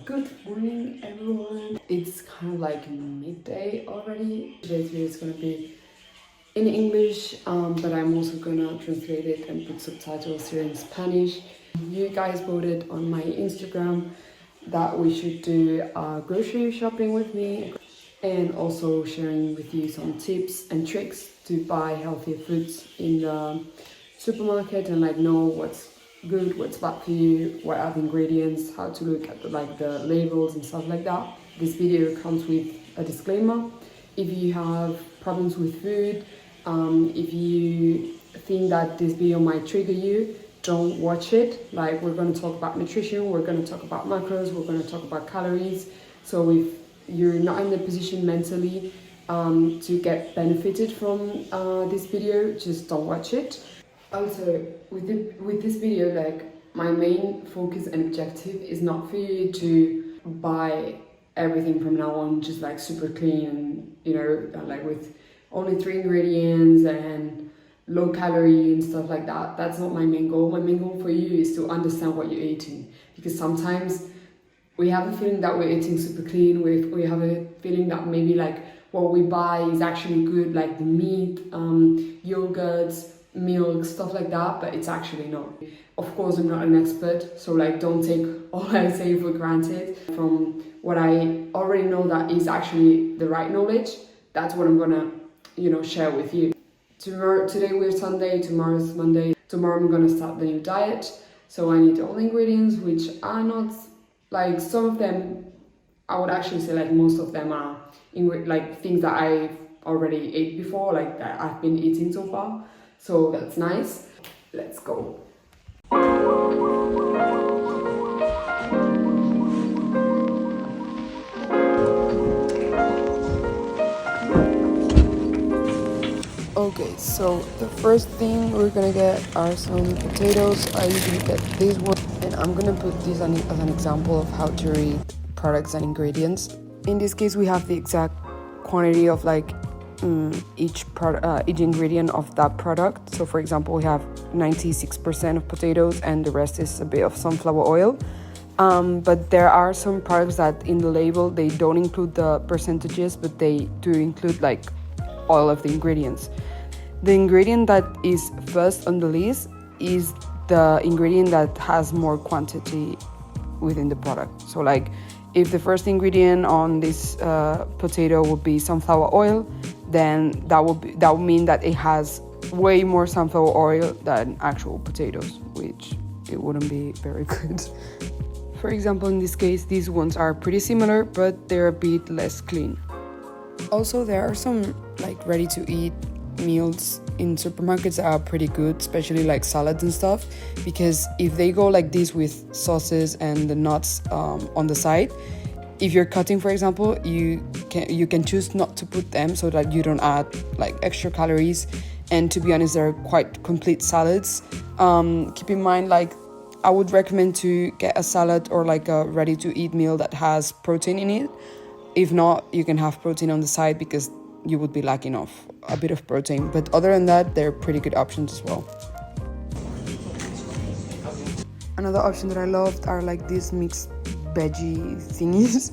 Good morning, everyone. It's kind of like midday already. Today's video is gonna be in English, but I'm also gonna translate it and put subtitles here in Spanish. You guys voted on my Instagram that we should do grocery shopping with me and also sharing with you some tips and tricks to buy healthier foods in the supermarket and like know what's good, what's bad for you, what are the ingredients, how to look at the labels and stuff like that. This video comes with a disclaimer. If you have problems with food, if you think that this video might trigger you, don't watch it. Like, we're going to talk about nutrition, we're going to talk about macros, we're going to talk about calories. So if you're not in the position mentally to get benefited from this video, just don't watch it. Also, with this video, like, my main focus and objective is not for you to buy everything from now on just like super clean and, you know, like with only 3 ingredients and low calorie and stuff like that. That's not my main goal. My main goal for you is to understand what you're eating, because sometimes we have a feeling that we're eating super clean. We have a feeling that maybe like what we buy is actually good, like the meat, yogurts, milk, stuff like that, but it's actually not. Of course, I'm not an expert, so like don't take all I say for granted. From what I already know that is actually the right knowledge, that's what I'm gonna, you know, share with you. Today we're Sunday, tomorrow's Monday. Tomorrow I'm gonna start the new diet, so I need all the ingredients, which are not, like, some of them, I would actually say like most of them are like things that I've already ate before, like that I've been eating so far. So that's nice. Let's go. Okay, so the first thing we're gonna get are some potatoes. I usually get this one, and I'm gonna put this as an example of how to read products and ingredients. In this case, we have the exact quantity of like each ingredient of that product. So for example, we have 96% of potatoes and the rest is a bit of sunflower oil. But there are some products that in the label they don't include the percentages, but they do include like all of the ingredients. The ingredient that is first on the list is the ingredient that has more quantity within the product. So like if the first ingredient on this potato would be sunflower oil, then that would mean that it has way more sunflower oil than actual potatoes, which it wouldn't be very good. For example, in this case, these ones are pretty similar, but they're a bit less clean. Also, there are some like ready-to-eat meals in supermarkets that are pretty good, especially like salads and stuff, because if they go like this with sauces and the nuts on the side, if you're cutting, for example, you can choose not to put them so that you don't add like extra calories. And to be honest, they're quite complete salads. Keep in mind, like, I would recommend to get a salad or like a ready-to-eat meal that has protein in it. If not, you can have protein on the side because you would be lacking of a bit of protein. But other than that, they're pretty good options as well. Another option that I loved are like these mixed veggie thingies.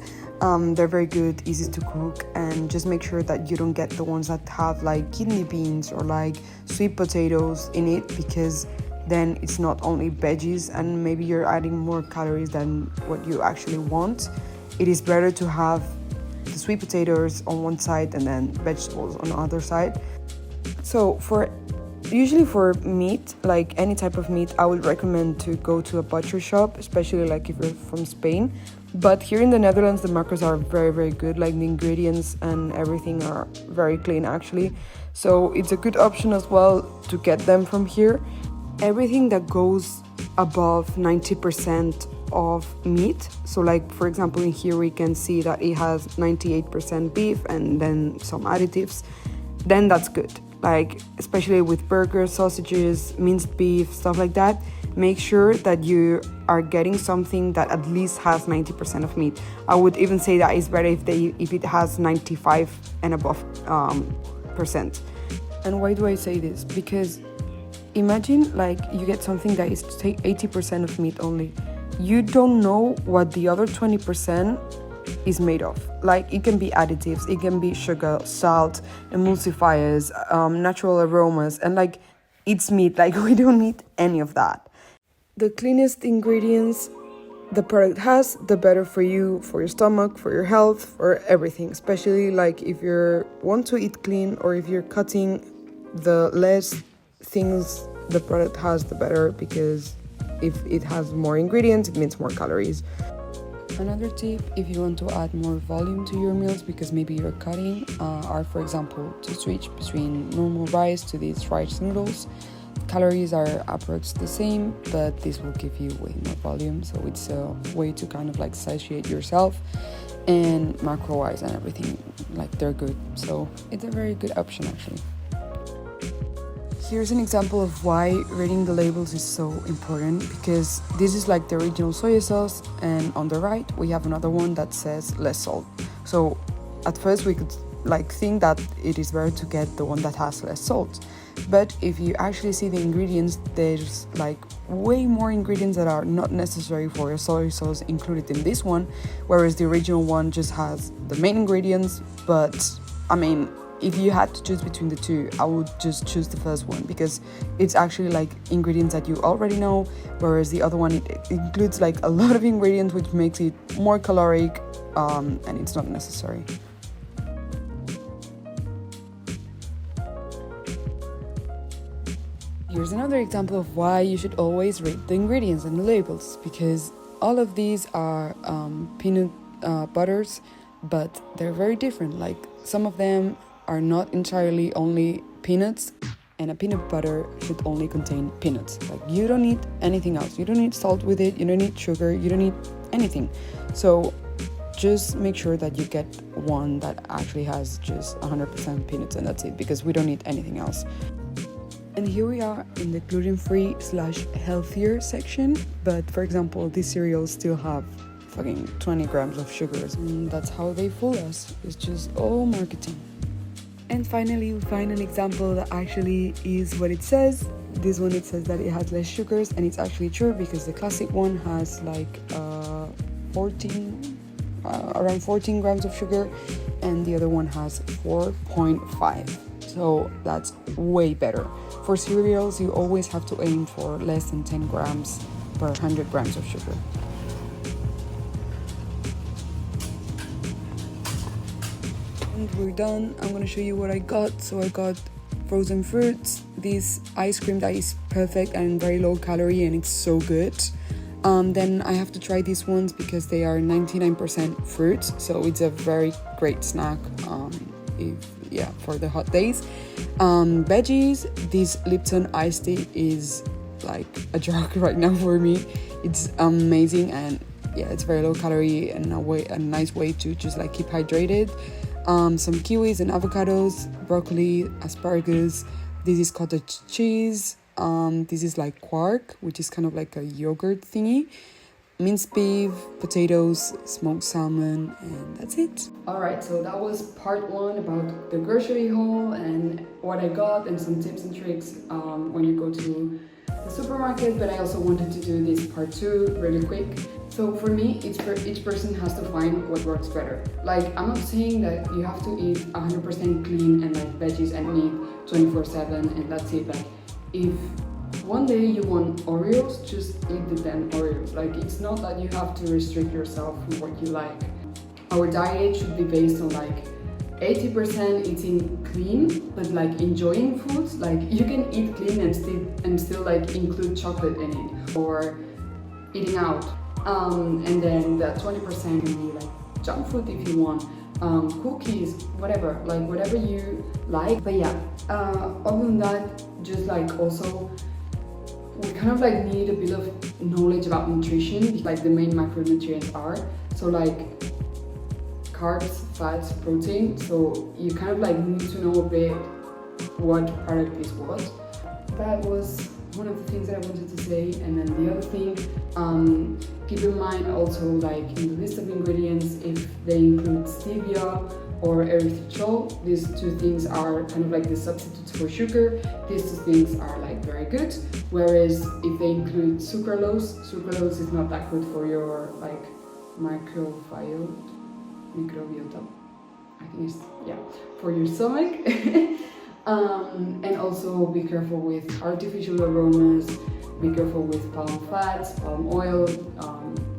They're very good, easy to cook, and just make sure that you don't get the ones that have like kidney beans or like sweet potatoes in it, because then it's not only veggies and maybe you're adding more calories than what you actually want. It is better to have the sweet potatoes on one side and then vegetables on the other side. So usually for meat, like any type of meat, I would recommend to go to a butcher shop, especially like if you're from Spain. But here in the Netherlands, the macros are very, very good. Like the ingredients and everything are very clean actually. So it's a good option as well to get them from here. Everything that goes above 90% of meat, so like for example in here we can see that it has 98% beef and then some additives, then that's good. Like especially with burgers, sausages, minced beef, stuff like that, make sure that you are getting something that at least has 90% of meat. I would even say that it's better if it has 95 and above percent. And why do I say this? Because imagine like you get something that is 80% of meat only. you don't know what the other 20% is made of. Like, it can be additives, it can be sugar, salt, emulsifiers, natural aromas, and like, it's meat. Like, we don't need any of that. The cleanest ingredients the product has, the better for you, for your stomach, for your health, for everything. Especially like if you want to eat clean, or if you're cutting, the less things the product has, the better, because if it has more ingredients, it means more calories. Another tip, if you want to add more volume to your meals because maybe you're cutting, are, for example, to switch between normal rice to these rice noodles. Calories are approximately the same, but this will give you way more volume, so it's a way to kind of like satiate yourself, and macro-wise and everything, like, they're good, so it's a very good option actually. Here's an example of why reading the labels is so important, because this is like the original soy sauce, and on the right we have another one that says less salt. So at first we could like think that it is better to get the one that has less salt, but if you actually see the ingredients, there's like way more ingredients that are not necessary for a soy sauce included in this one, whereas the original one just has the main ingredients. But I mean, if you had to choose between the two, I would just choose the first one, because it's actually like ingredients that you already know, whereas the other one, it includes like a lot of ingredients, which makes it more caloric, and it's not necessary. Here's another example of why you should always read the ingredients and the labels, because all of these are peanut butters, but they're very different. Like, some of them are not entirely only peanuts, and a peanut butter should only contain peanuts. Like, you don't need anything else. You don't need salt with it, you don't need sugar, you don't need anything. So just make sure that you get one that actually has just 100% peanuts, and that's it, because we don't need anything else. And here we are in the gluten-free / healthier section, but for example, these cereals still have fucking 20 grams of sugars, and that's how they fool us. It's just all marketing. And finally, we find an example that actually is what it says. This one, it says that it has less sugars, and it's actually true, because the classic one has like around 14 grams of sugar, and the other one has 4.5. So that's way better. For cereals, you always have to aim for less than 10 grams per 100 grams of sugar. And we're done. I'm gonna show you what I got. So I got frozen fruits, this ice cream that is perfect and very low calorie, and it's so good. Then I have to try these ones because they are 99% fruits, so it's a very great snack for the hot days. Veggies, this Lipton iced tea is like a drug right now for me. It's amazing, and yeah, it's very low calorie and a nice way to just like keep hydrated. Some kiwis and avocados, broccoli, asparagus. This is cottage cheese. This is like quark, which is kind of like a yogurt thingy. Minced beef, potatoes, smoked salmon, and that's it. Alright, so that was part 1 about the grocery haul and what I got, and some tips and tricks when you go to the supermarket, but I also wanted to do this part 2 really quick. So for me, each person has to find what works better. Like, I'm not saying that you have to eat 100% clean and like veggies and meat 24/7 and that's it. Like, if one day you want Oreos, just eat the damn Oreos. Like, it's not that you have to restrict yourself from what you like. Our diet should be based on like 80% eating clean, but like enjoying foods. Like, you can eat clean and still like include chocolate in it, or eating out. And then that 20% can be like junk food if you want, cookies, whatever you like. But yeah, other than that, just like also we kind of like need a bit of knowledge about nutrition, like the main macronutrients are. So like carbs, fats, protein. So you kind of like need to know a bit what product is what. That was one of the things that I wanted to say. And then the other thing, keep in mind also, like in the list of ingredients, if they include stevia or erythritol, these two things are kind of like the substitutes for sugar. These two things are like very good. Whereas if they include sucralose is not that good for your like microbiota. I think it's, yeah, for your stomach. And also be careful with artificial aromas, be careful with palm fats, palm oil,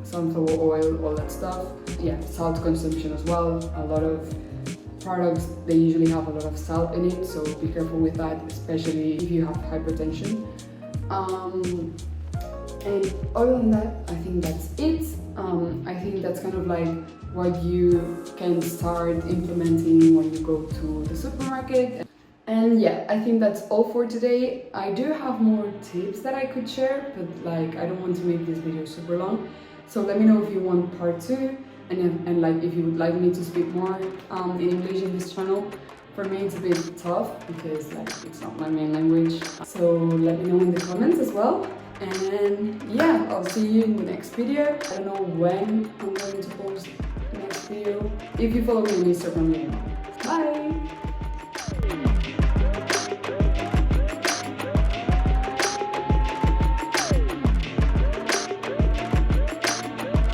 sunflower oil, all that stuff. Yeah, salt consumption as well. A lot of products, they usually have a lot of salt in it, so be careful with that, especially if you have hypertension. And other than that, I think that's it. I think that's kind of like what you can start implementing when you go to the supermarket. And yeah, I think that's all for today. I do have more tips that I could share, but like I don't want to make this video super long. So let me know if you want part 2, and like if you would like me to speak more in English in this channel. For me it's a bit tough because like it's not my main language. So let me know in the comments as well. And yeah, I'll see you in the next video. I don't know when I'm going to post the next video. If you follow me on Instagram, you know. Bye!